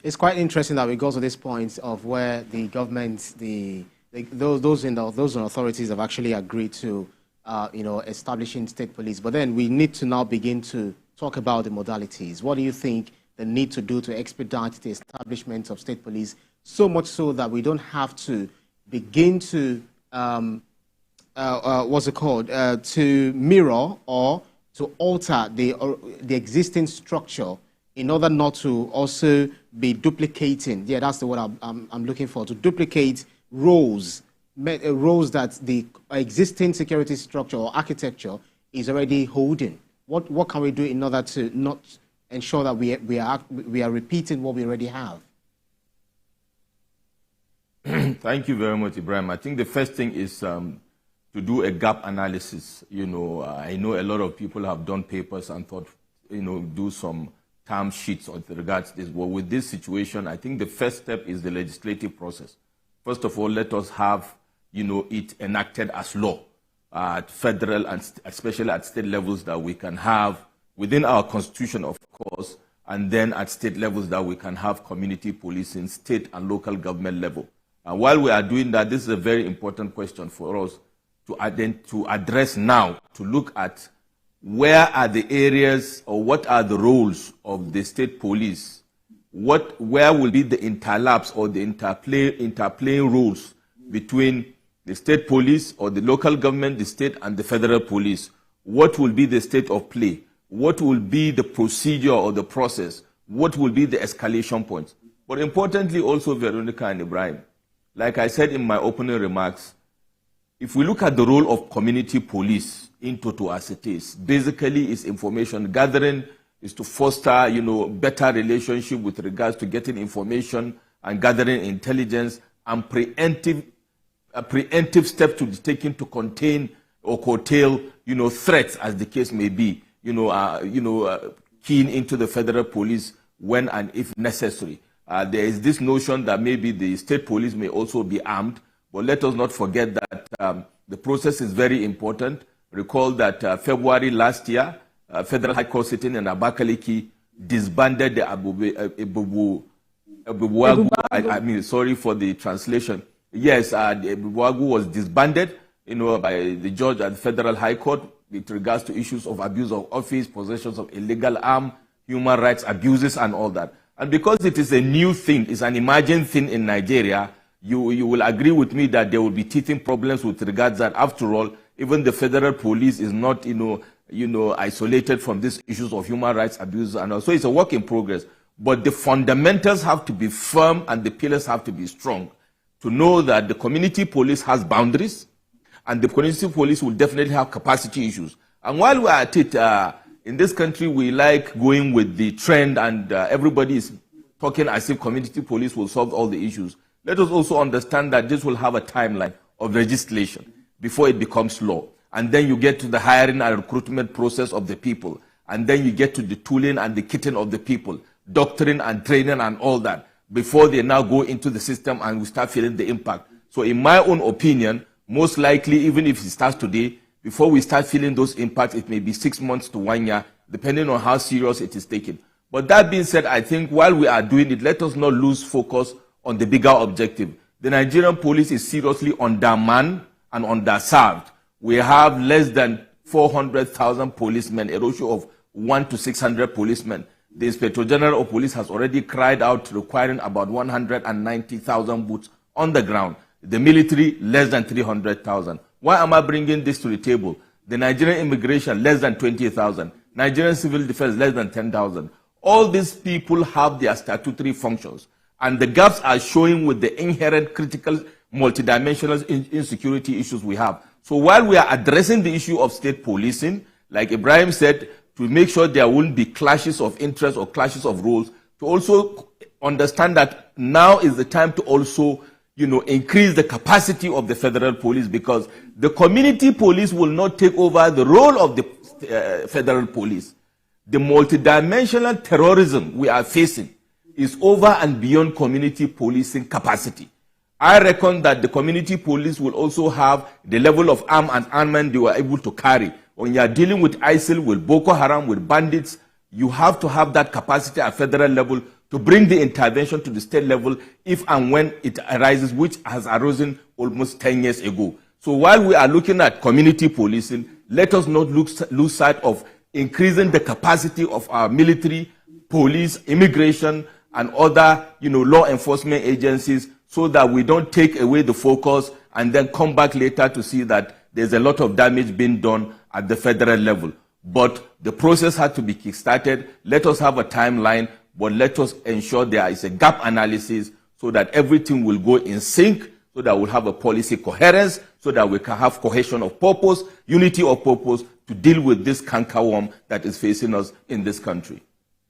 It's quite interesting that we go to this point of where the government, those in authorities have actually agreed to, establishing state police. But then we need to now begin to talk about the modalities. What do you think they need to do to expedite the establishment of state police, so much so that we don't have to begin to, to mirror or to alter the existing structure in order not to also be duplicating, that's the word I'm looking for, to duplicate roles that the existing security structure or architecture is already holding. What can we do in order to not ensure that we are repeating what we already have? Thank you very much, Ibrahim. I think the first thing is to do a gap analysis. I know a lot of people have done papers and thought, do some term sheets with regards to this. Well, with this situation, I think the first step is the legislative process. First of all, let us have, it enacted as law at federal and especially at state levels that we can have within our constitution, of course, and then at state levels that we can have community policing, state and local government level. And while we are doing that, this is a very important question for us to address now, to look at where are the areas or what are the roles of the state police? Where will be the interlaps or the interplaying roles between the state police or the local government, the state and the federal police? What will be the state of play? What will be the procedure or the process? What will be the escalation points? But importantly also, Veronica and Ibrahim, like I said in my opening remarks, if we look at the role of community police in total as it is, basically is information gathering, is to foster, better relationship with regards to getting information and gathering intelligence and preemptive steps to be taken to contain or curtail, threats as the case may be, keying into the federal police when and if necessary. There is this notion that maybe the state police may also be armed, but let us not forget that the process is very important. Recall that February last year, Federal High Court sitting in Abakaliki disbanded the Ebubuagu. Sorry for the translation. Yes, the Ebubuagu was disbanded, by the judge at the Federal High Court with regards to issues of abuse of office, possessions of illegal arms, human rights abuses, and all that. And because it is a new thing, it's an emerging thing in Nigeria, you will agree with me that there will be teething problems with regards that, after all, even the federal police is not, isolated from these issues of human rights abuse, and also it's a work in progress. But the fundamentals have to be firm and the pillars have to be strong to know that the community police has boundaries and the community police will definitely have capacity issues. And while we're at it, in this country, we like going with the trend and everybody is talking as if community police will solve all the issues. Let us also understand that this will have a timeline of legislation before it becomes law. And then you get to the hiring and recruitment process of the people. And then you get to the tooling and the kitting of the people, doctoring and training and all that, before they now go into the system and we start feeling the impact. So in my own opinion, most likely, even if it starts today, before we start feeling those impacts, it may be 6 months to 1 year, depending on how serious it is taken. But that being said, I think while we are doing it, let us not lose focus on the bigger objective. The Nigerian police is seriously undermanned and underserved. We have less than 400,000 policemen, a ratio of 1 to 600 policemen. The Inspector General of Police has already cried out requiring about 190,000 boots on the ground. The military, less than 300,000. Why am I bringing this to the table? The Nigerian immigration, less than 20,000. Nigerian civil defense, less than 10,000. All these people have their statutory functions. And the gaps are showing with the inherent critical multidimensional insecurity issues we have. So while we are addressing the issue of state policing, like Ibrahim said, to make sure there won't be clashes of interest or clashes of roles, to also understand that now is the time to also, increase the capacity of the federal police, because the community police will not take over the role of the federal police. The multidimensional terrorism we are facing is over and beyond community policing capacity. I reckon that the community police will also have the level of arm and armament they were able to carry. When you are dealing with ISIL, with Boko Haram, with bandits, you have to have that capacity at federal level to bring the intervention to the state level if and when it arises, which has arisen almost 10 years ago. So while we are looking at community policing, let us not lose sight of increasing the capacity of our military, police, immigration, and other law enforcement agencies, so that we don't take away the focus and then come back later to see that there's a lot of damage being done at the federal level. But the process had to be kickstarted. Let us have a timeline, but let us ensure there is a gap analysis so that everything will go in sync, so that we'll have a policy coherence, so that we can have cohesion of purpose, unity of purpose to deal with this cankerworm that is facing us in this country.